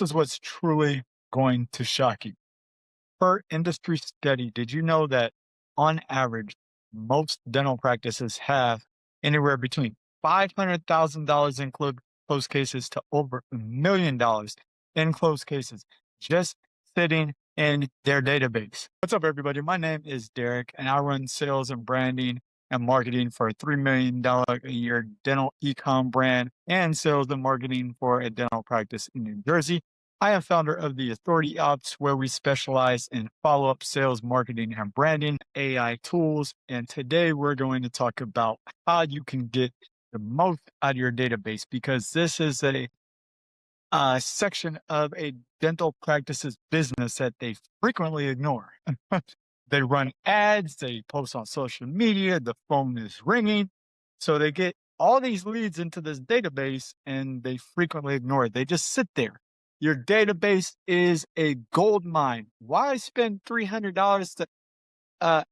This is what's truly going to shock you. Per industry study, did you know that on average, most dental practices have anywhere between $500,000 in closed cases to over $1 million in closed cases just sitting in their database? What's up, everybody? My name is Derek, and I run sales and branding and marketing for a $3 million a year dental e-com brand and sales and marketing for a dental practice in New Jersey. I am founder of the Authority Ops, where we specialize in follow-up sales, marketing, and branding, AI tools. And today we're going to talk about how you can get the most out of your database, because this is a section of a dental practice's business that they frequently ignore. They run ads, they post on social media, the phone is ringing. So they get all these leads into this database and they frequently ignore it. They just sit there. Your database is a gold mine. Why spend $300 to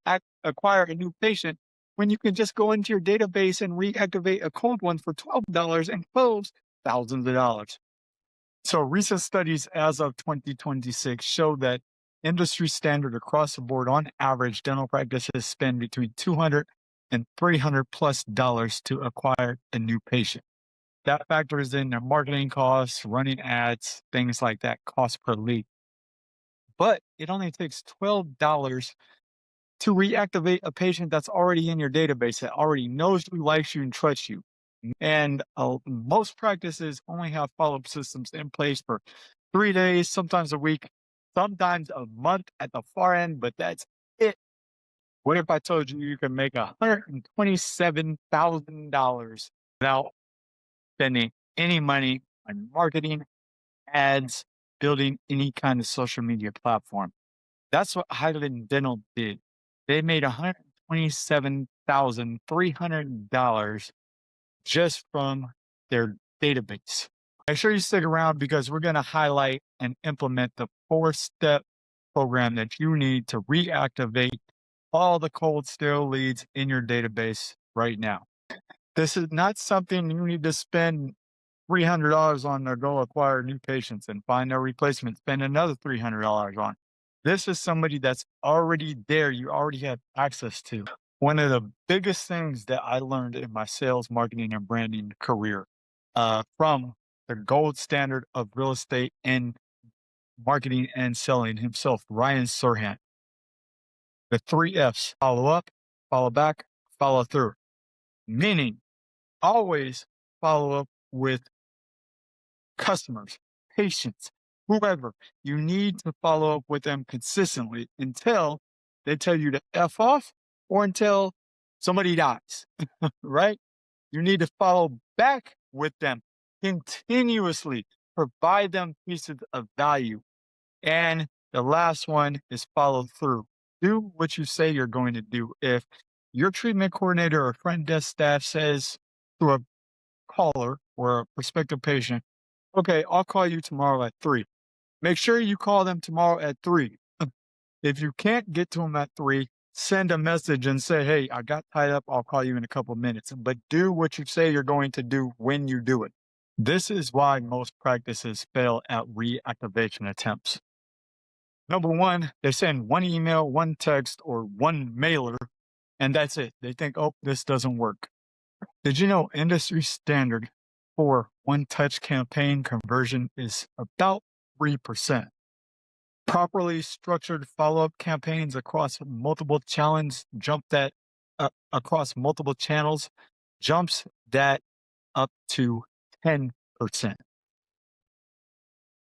acquire a new patient when you can just go into your database and reactivate a cold one for $12 and close thousands of dollars? So recent studies as of 2026 show that industry standard across the board, on average, dental practices spend between $200 and $300+ to acquire a new patient. That factors in their marketing costs, running ads, things like that, cost per lead. But it only takes $12 to reactivate a patient that's already in your database, that already knows you, likes you, and trusts you. And most practices only have follow-up systems in place for 3 days, sometimes a week, sometimes a month at the far end, but that's it. What if I told you you can make $127,000 without spending any money on marketing, ads, building any kind of social media platform? That's what Hylan Dental did. They made $127,300 just from their database. Make sure you stick around, because we're going to highlight and implement the 4-step program that you need to reactivate all the cold, stale leads in your database right now. This is not something you need to spend $300 on to go acquire new patients and find their replacement, spend another $300 on. This is somebody that's already there, you already have access to. One of the biggest things that I learned in my sales, marketing, and branding career from the gold standard of real estate and marketing and selling himself, Ryan Serhant. The 3 F's: follow up, follow back, follow through. Meaning, always follow up with customers, patients, whoever. You need to follow up with them consistently until they tell you to F off or until somebody dies, right? You need to follow back with them continuously, provide them pieces of value. And the last one is follow through. Do what you say you're going to do. If your treatment coordinator or front desk staff says to a caller or a prospective patient, okay, I'll call you tomorrow at 3. Make sure you call them tomorrow at 3. If you can't get to them at 3, send a message and say, hey, I got tied up. I'll call you in a couple of minutes. But do what you say you're going to do when you do it. This is why most practices fail at reactivation attempts. Number one, they send one email, one text, or one mailer, and that's it. They think, oh, this doesn't work. Did you know industry standard for one-touch campaign conversion is about 3%? Properly structured follow-up campaigns across multiple channels jumps that up to 10%.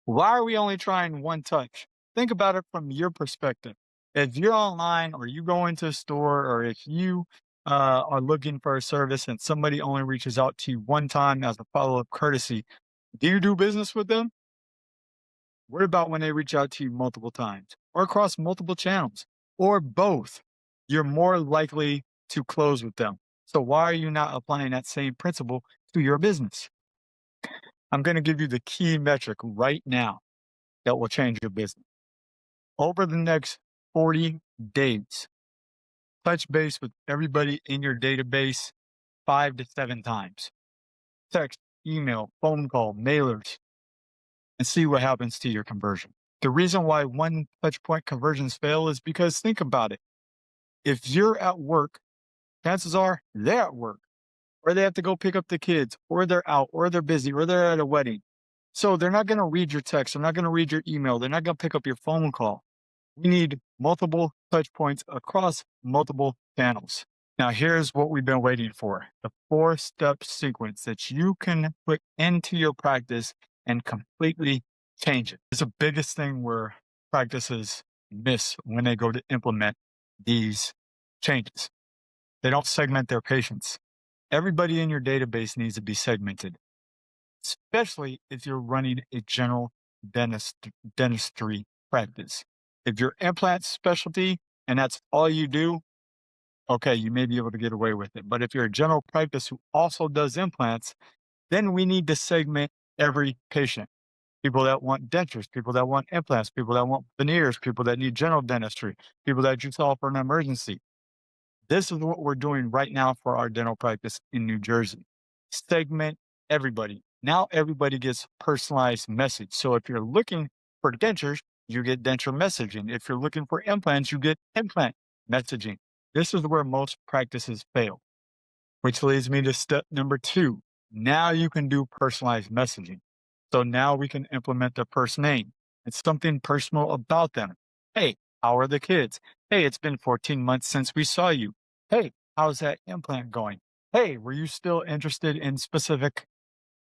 Why are we only trying one touch? Think about it from your perspective. If you're online, or you go into a store, or if you are looking for a service and somebody only reaches out to you one time as a follow-up courtesy, do you do business with them? What about when they reach out to you multiple times or across multiple channels or both? You're more likely to close with them. So why are you not applying that same principle to your business? I'm going to give you the key metric right now that will change your business. Over the next 40 days, touch base with everybody in your database 5 to 7 times. Text, email, phone call, mailers. and see what happens to your conversion. The reason why one touch point conversions fail is because think about it. If you're at work, chances are they're at work, or they have to go pick up the kids, or they're out, or they're busy, or they're at a wedding. So they're not going to read your text. They're not going to read your email. They're not going to pick up your phone call. We need multiple touch points across multiple channels. Now, here's what we've been waiting for, the 4-step sequence that you can put into your practice and completely change it. It's the biggest thing where practices miss when they go to implement these changes. They don't segment their patients. Everybody in your database needs to be segmented, especially if you're running a general dentistry practice. If you're implant specialty and that's all you do, okay, you may be able to get away with it. But if you're a general practice who also does implants, then we need to segment every patient. People that want dentures, people that want implants, people that want veneers, people that need general dentistry, people that you saw for an emergency. This is what we're doing right now for our dental practice in New Jersey. Segment everybody. Now everybody gets personalized message. So if you're looking for dentures, you get denture messaging. If you're looking for implants, you get implant messaging. This is where most practices fail, which leads me to step number 2. Now you can do personalized messaging. So now we can implement the first name. It's something personal about them. Hey, how are the kids? Hey, it's been 14 months since we saw you. Hey, how's that implant going? Hey, were you still interested in specific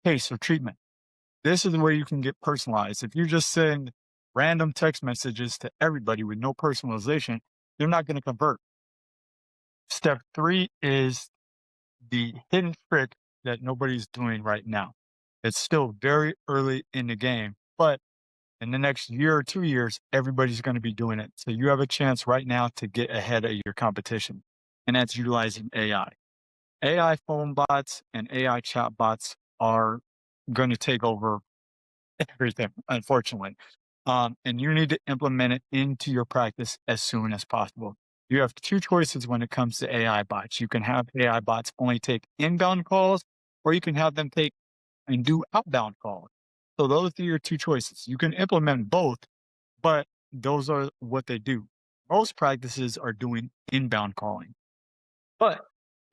case or treatment? This is where you can get personalized. If you just send random text messages to everybody with no personalization, they're not going to convert. Step 3 is the hidden trick that nobody's doing right now. It's still very early in the game, but in the next year or 2 years, everybody's going to be doing it. So you have a chance right now to get ahead of your competition, and that's utilizing AI. AI phone bots and AI chat bots are going to take over everything, unfortunately. And you need to implement it into your practice as soon as possible. You have 2 choices when it comes to AI bots. You can have AI bots only take inbound calls, or you can have them take and do outbound calls. So those are your 2 choices. You can implement both, but those are what they do. Most practices are doing inbound calling. But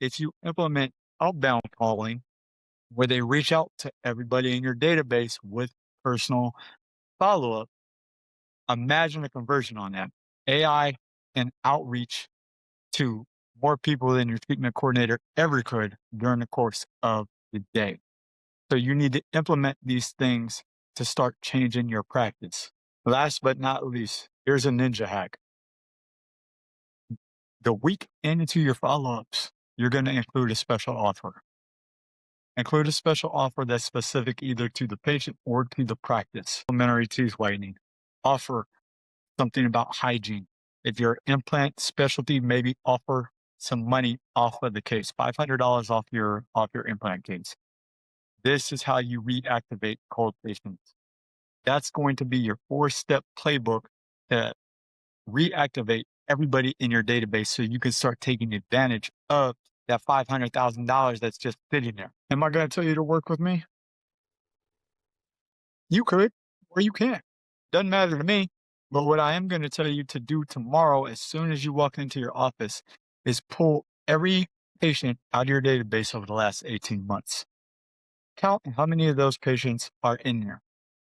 if you implement outbound calling, where they reach out to everybody in your database with personal follow-up, imagine a conversion on that. AI and outreach to more people than your treatment coordinator ever could during the course of the day. So you need to implement these things to start changing your practice. Last but not least, here's a ninja hack. The week into your follow-ups, you're going to include a special offer. Include a special offer that's specific either to the patient or to the practice. Complimentary tooth whitening. Offer something about hygiene. If you're implant specialty, maybe offer some money off of the case, $500 off your implant case. This is how you reactivate cold patients. That's going to be your 4-step playbook to reactivate everybody in your database so you can start taking advantage of that $500,000 that's just sitting there. Am I going to tell you to work with me? You could, or you can't. Doesn't matter to me. But what I am going to tell you to do tomorrow, as soon as you walk into your office, is pull every patient out of your database over the last 18 months. Count how many of those patients are in there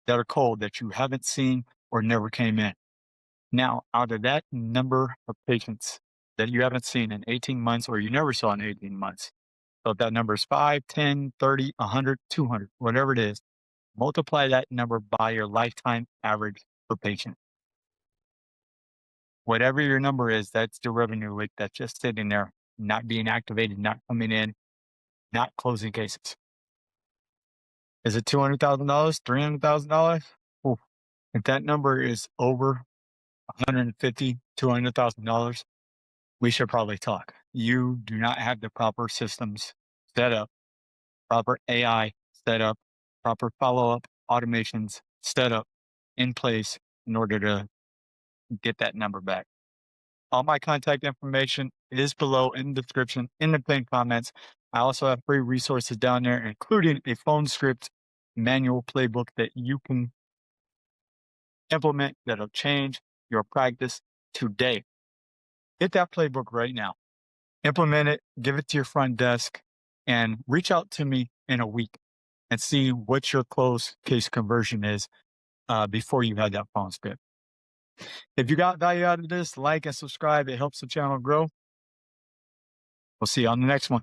that are cold that you haven't seen or never came in. Now, out of that number of patients that you haven't seen in 18 months or you never saw in 18 months, so if that number is 5, 10, 30, 100, 200, whatever it is, multiply that number by your lifetime average per patient. Whatever your number is, that's the revenue leak that's just sitting there, not being activated, not coming in, not closing cases. Is it $200,000, $300,000? If that number is over $150,000, $200,000, we should probably talk. You do not have the proper systems set up, proper AI set up, proper follow-up automations set up in place in order to get that number back. All my contact information is below in the description, in the pinned comments. I also have free resources down there, including a Phonce Script manual playbook that you can implement that'll change your practice today. Get that playbook right now. Implement it, give it to your front desk, and reach out to me in a week and see what your closed case conversion is before you had that Phonce Script. If you got value out of this, like and subscribe. It helps the channel grow. We'll see you on the next one.